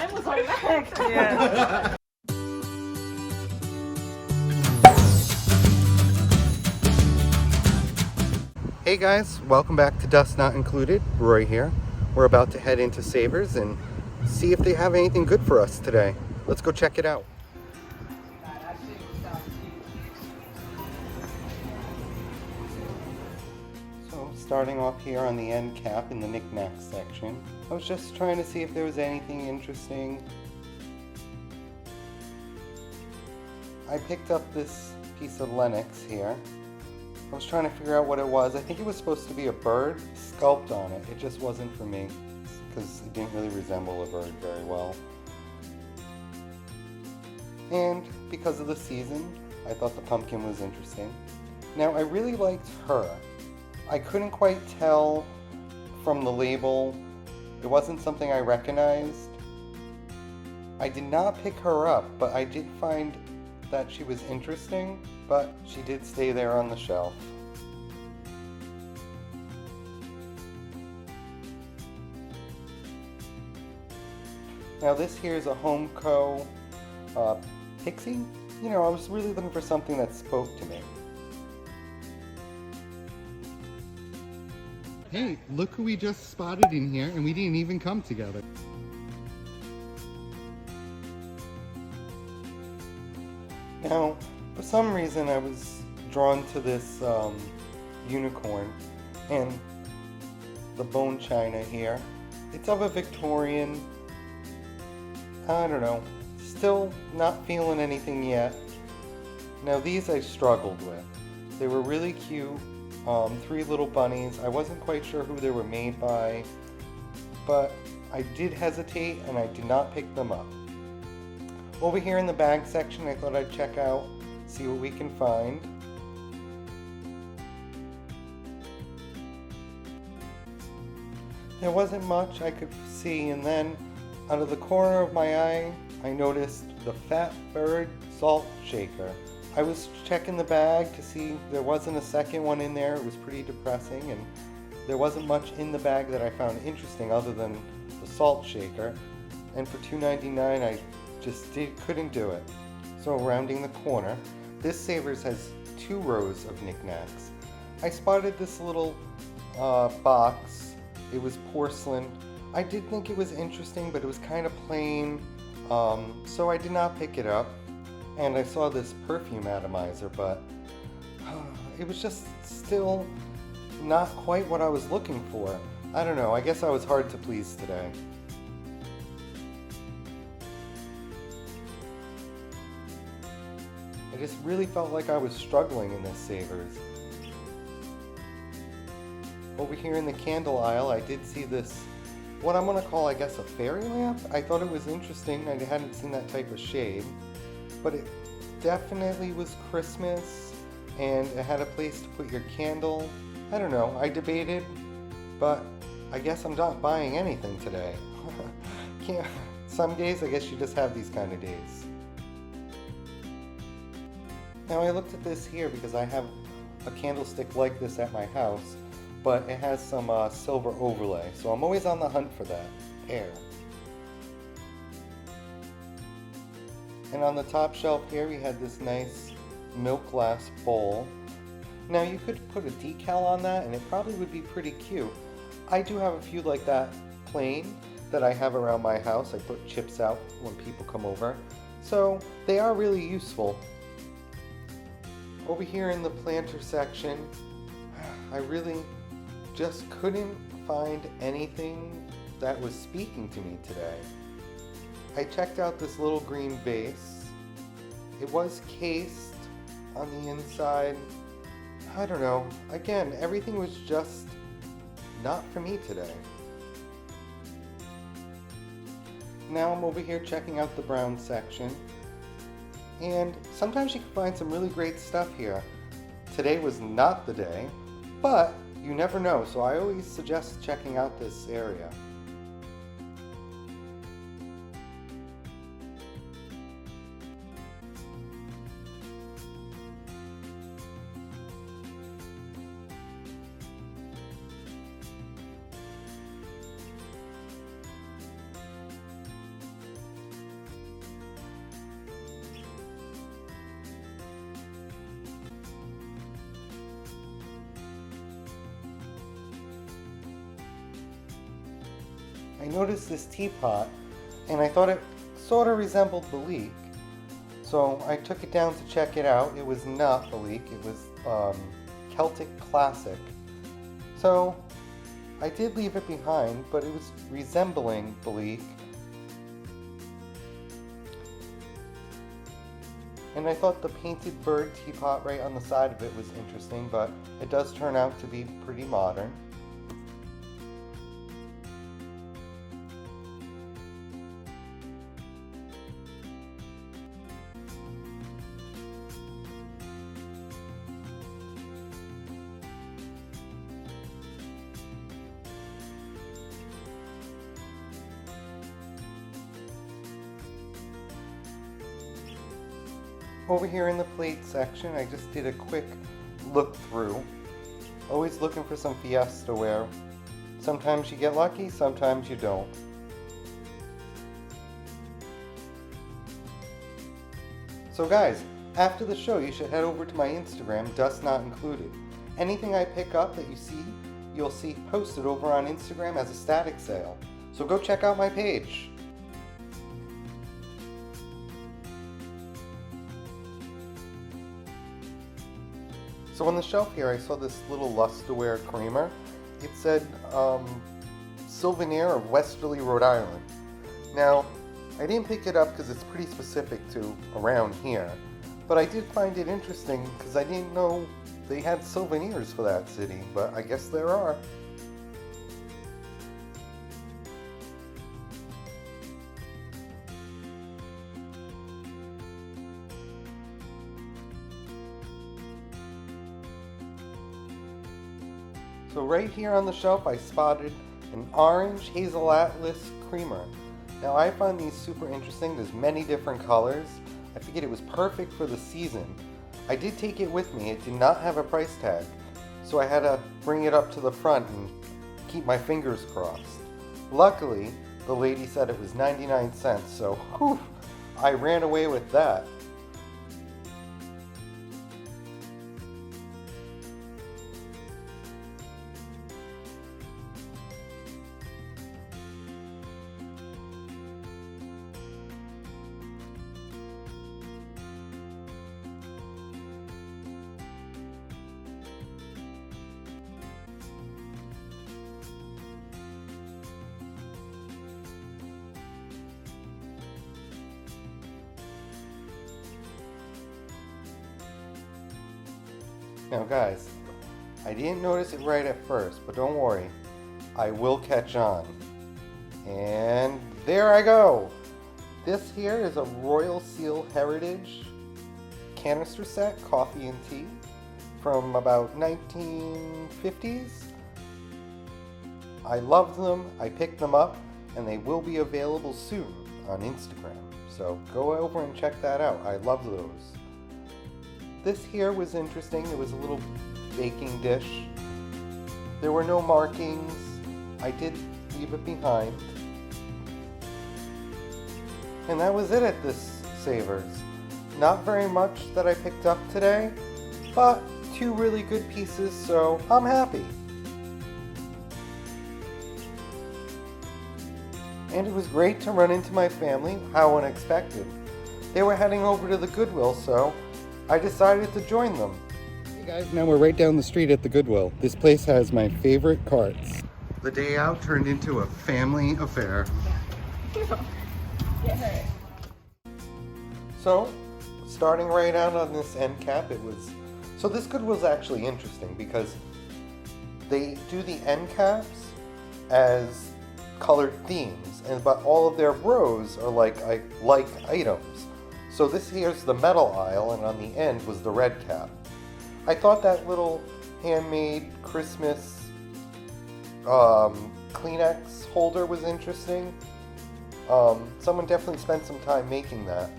Yeah. Hey guys, welcome back to Dust Not Included. Roy here. We're about to head into Savers and see if they have anything good for us today. Let's go check it out. So starting off here on the end cap in the knickknack section, I was just trying to see if there was anything interesting. I picked up this piece of Lenox here. I was trying to figure out what it was. I think it was supposed to be a bird sculpt on it. It just wasn't for me because it didn't really resemble a bird very well. And because of the season, I thought the pumpkin was interesting. Now, I really liked her. I couldn't quite tell from the label. It wasn't something I recognized. I did not pick her up, but I did find that she was interesting, but she did stay there on the shelf. Now this here is a Homeco Pixie. You know, I was really looking for something that spoke to me. Hey, look who we just spotted in here, and we didn't even come together. Now, for some reason I was drawn to this unicorn and the bone china here. It's of a Victorian. I don't know, still not feeling anything yet. Now these I struggled with. They were really cute, 3 little bunnies. I wasn't quite sure who they were made by, but I did hesitate and I did not pick them up. Over here in the bag section, I thought I'd check out, see what we can find. There wasn't much I could see, and then out of the corner of my eye, I noticed the Fat Bird Salt Shaker. I was checking the bag to see there wasn't a second one in there. It was pretty depressing, and there wasn't much in the bag that I found interesting other than the salt shaker. And for $2.99, I just couldn't do it. So rounding the corner, this Savers has 2 rows of knickknacks. I spotted this little box. It was porcelain. I did think it was interesting, but it was kind of plain, so I did not pick it up. And I saw this perfume atomizer, but it was just still not quite what I was looking for. I don't know, I guess I was hard to please today. I just really felt like I was struggling in this Savers. Over here in the candle aisle, I did see this, what I'm going to call, I guess, a fairy lamp. I thought it was interesting. I hadn't seen that type of shade, but it definitely was Christmas, and it had a place to put your candle. I don't know, I debated, but I guess I'm not buying anything today. Some days, I guess you just have these kind of days. Now I looked at this here because I have a candlestick like this at my house, but it has some silver overlay, so I'm always on the hunt for that pair. And on the top shelf here we had this nice milk glass bowl. Now you could put a decal on that and it probably would be pretty cute. I do have a few like that plain that I have around my house. I put chips out when people come over, so they are really useful. Over here in the planter section, I really just couldn't find anything that was speaking to me today. I checked out this little green vase. It was cased on the inside. I don't know. Again, everything was just not for me today. Now I'm over here checking out the brown section. And sometimes you can find some really great stuff here. Today was not the day, but you never know, so I always suggest checking out this area. I noticed this teapot, and I thought it sort of resembled Belique. So I took it down to check it out. It was not Belique, it was Celtic Classic. So I did leave it behind, but it was resembling Belique. And I thought the painted bird teapot right on the side of it was interesting, but it does turn out to be pretty modern. Over here in the plate section, I just did a quick look through. Always looking for some Fiesta ware. Sometimes you get lucky, sometimes you don't. So guys, after the show you should head over to my Instagram, Dust Not Included. Anything I pick up that you see, you'll see posted over on Instagram as a static sale. So go check out my page. So on the shelf here, I saw this little Lusterware creamer. It said, Souvenir of Westerly, Rhode Island. Now, I didn't pick it up because it's pretty specific to around here, but I did find it interesting because I didn't know they had souvenirs for that city, but I guess there are. So right here on the shelf I spotted an orange hazel atlas creamer. Now I find these super interesting. There's many different colors. I figured it was perfect for the season. I did take it with me. It did not have a price tag, so I had to bring it up to the front and keep my fingers crossed. Luckily, the lady said it was 99 cents, so whew, I ran away with that. Now guys, I didn't notice it right at first, but don't worry, I will catch on. And there I go! This here is a Royal Seal Heritage canister set, coffee and tea, from about 1950s. I loved them, I picked them up, and they will be available soon on Instagram. So go over and check that out, I love those. This here was interesting. It was a little baking dish. There were no markings. I did leave it behind. And that was it at this Savers. Not very much that I picked up today, but two really good pieces, so I'm happy. And it was great to run into my family, how unexpected. They were heading over to the Goodwill, so I decided to join them. Hey guys, now we're right down the street at the Goodwill. This place has my favorite carts. The day out turned into a family affair. So, starting right out on this end cap, so this Goodwill's actually interesting because they do the end caps as colored themes, but all of their rows are like items. So this here's the metal aisle, and on the end was the red cap. I thought that little handmade Christmas Kleenex holder was interesting. Someone definitely spent some time making that.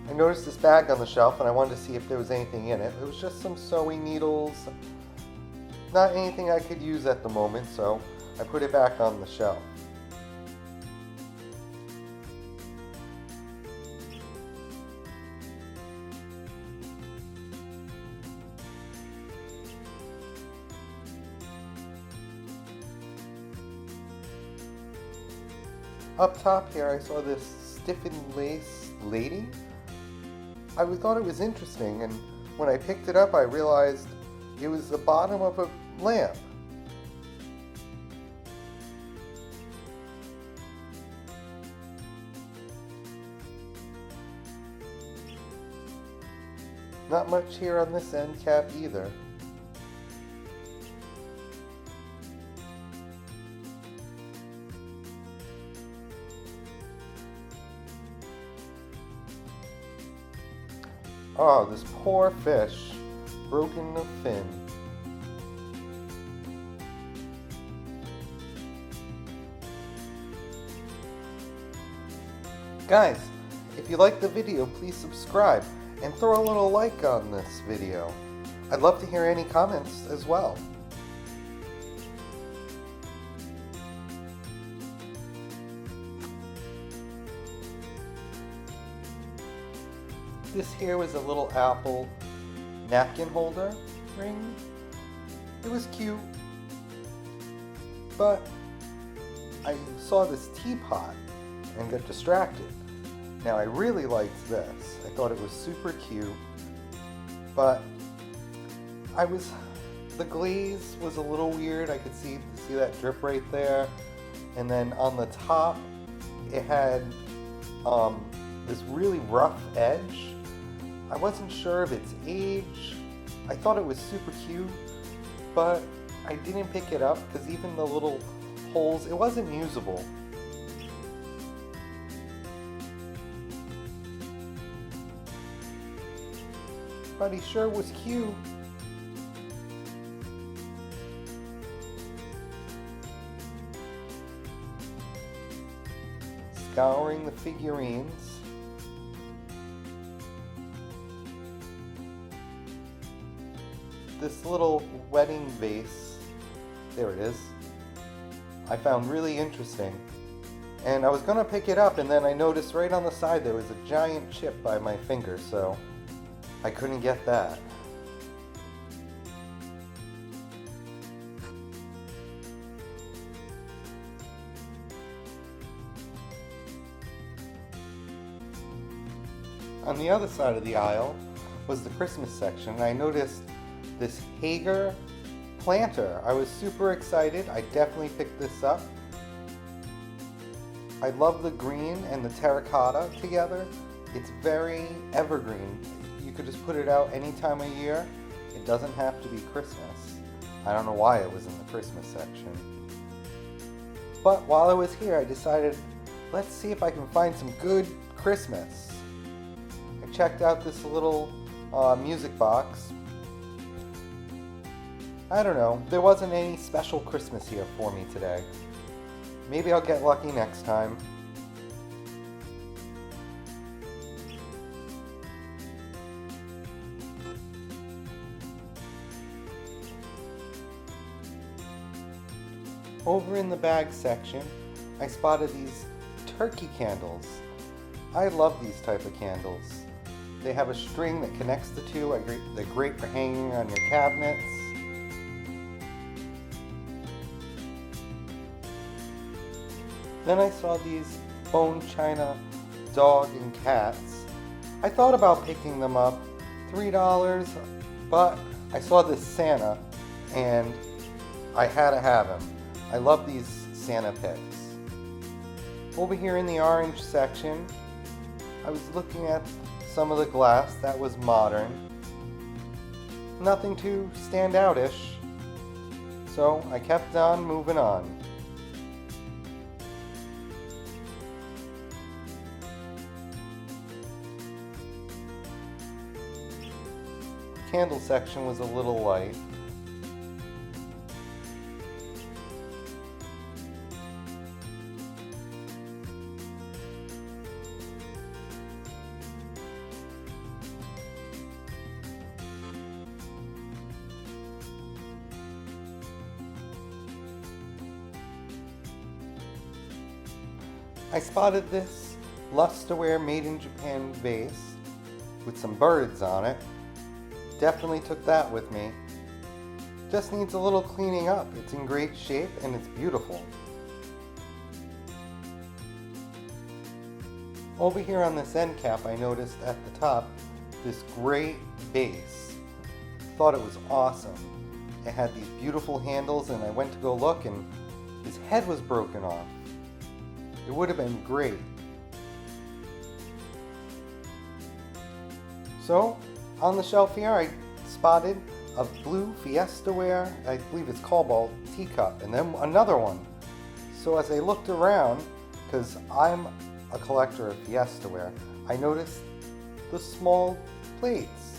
I noticed this bag on the shelf and I wanted to see if there was anything in it. It was just some sewing needles. Not anything I could use at the moment, so I put it back on the shelf. Up top here I saw this stiffened lace lady. I thought it was interesting, and when I picked it up I realized it was the bottom of a lamp. Not much here on this end cap either. Oh, this poor fish. Broken the fin. Guys, if you liked the video, please subscribe and throw a little like on this video. I'd love to hear any comments as well. This here was a little apple napkin holder ring. It was cute, but I saw this teapot and got distracted. Now I really liked this. I thought it was super cute, but the glaze was a little weird. I could see that drip right there, and then on the top it had this really rough edge. I wasn't sure of its age. I thought it was super cute, but I didn't pick it up because even the little holes, it wasn't usable. But he sure was cute. Scouring the figurines. This little wedding vase, there it is, I found really interesting. And I was going to pick it up, and then I noticed right on the side there was a giant chip by my finger, so I couldn't get that. On the other side of the aisle was the Christmas section, and I noticed this Hager planter. I was super excited. I definitely picked this up. I love the green and the terracotta together. It's very evergreen. You could just put it out any time of year. It doesn't have to be Christmas. I don't know why it was in the Christmas section. But while I was here, I decided, let's see if I can find some good Christmas. I checked out this little music box. I don't know, there wasn't any special Christmas here for me today. Maybe I'll get lucky next time. Over in the bag section, I spotted these turkey candles. I love these type of candles. They have a string that connects the two. They're great for hanging on your cabinets. Then I saw these bone china dog and cats. I thought about picking them up, $3, but I saw this Santa and I had to have him. I love these Santa picks. Over here in the orange section, I was looking at some of the glass that was modern. Nothing too standout-ish, so I kept on moving on. Candle section was a little light. I spotted this Lusterware Made in Japan vase with some birds on it. Definitely took that with me. Just needs a little cleaning up. It's in great shape and it's beautiful. Over here on this end cap, I noticed at the top this great vase. Thought it was awesome. It had these beautiful handles, and I went to go look, and his head was broken off. It would have been great. So, on the shelf here, I spotted a blue Fiesta-ware, I believe it's Cobalt teacup, and then another one. So as I looked around, because I'm a collector of Fiesta-ware, I noticed the small plates.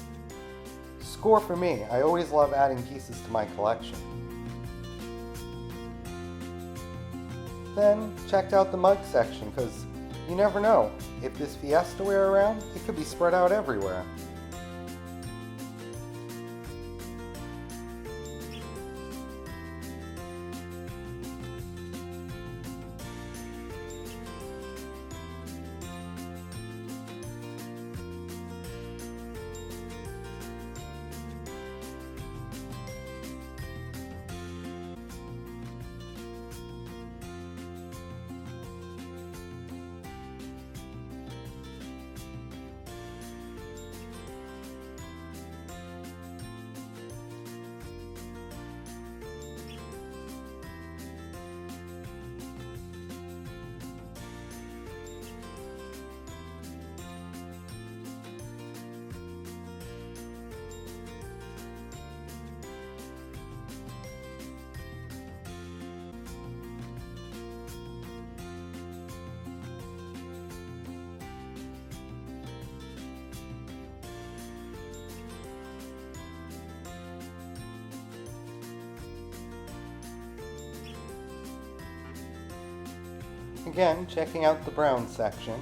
Score for me. I always love adding pieces to my collection. Then checked out the mug section, because you never know. If there's Fiesta-ware around, it could be spread out everywhere. Again, checking out the brown section.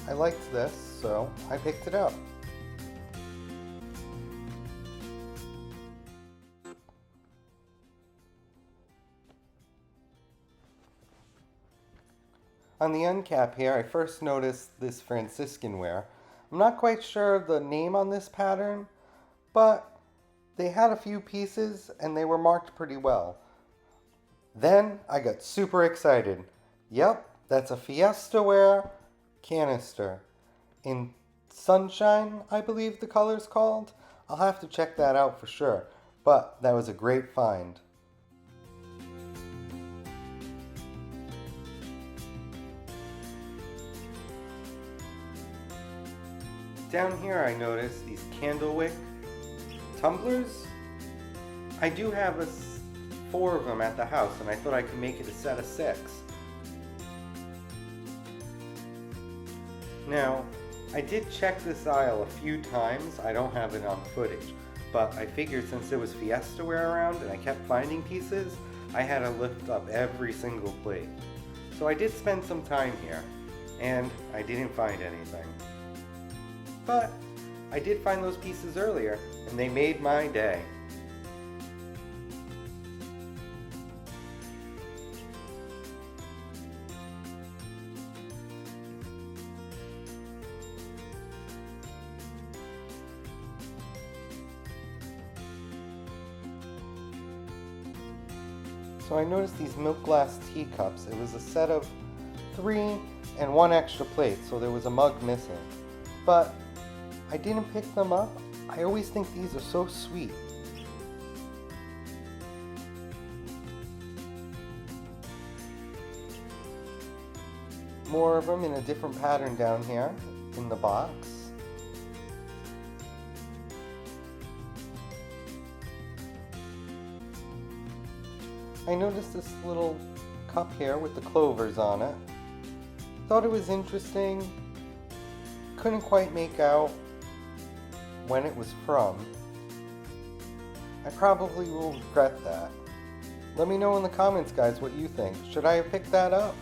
I liked this, so I picked it up. On the end cap here, I first noticed this Franciscan ware. I'm not quite sure of the name on this pattern, but they had a few pieces and they were marked pretty well. Then I got super excited. Yep, that's a Fiesta-ware canister. In Sunshine, I believe the color's called. I'll have to check that out for sure, but that was a great find. Down here I noticed these Wick Tumblers. I do have 4 of them at the house, and I thought I could make it a set of 6. Now, I did check this aisle a few times. I don't have it on footage, but I figured since there was Fiesta-ware around and I kept finding pieces, I had to lift up every single plate. So I did spend some time here, and I didn't find anything. But I did find those pieces earlier, and they made my day. So I noticed these milk glass teacups. It was a set of 3 and 1 extra plate, so there was a mug missing. But I didn't pick them up. I always think these are so sweet. More of them in a different pattern down here in the box. I noticed this little cup here with the clovers on it. Thought it was interesting. Couldn't quite make out when it was from. I probably will regret that. Let me know in the comments, guys, what you think. Should I have picked that up?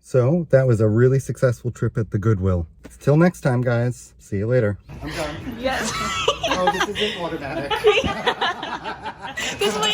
So, that was a really successful trip at the Goodwill. Till next time, guys. See you later. I'm done. Yes. Oh, this isn't automatic. This way.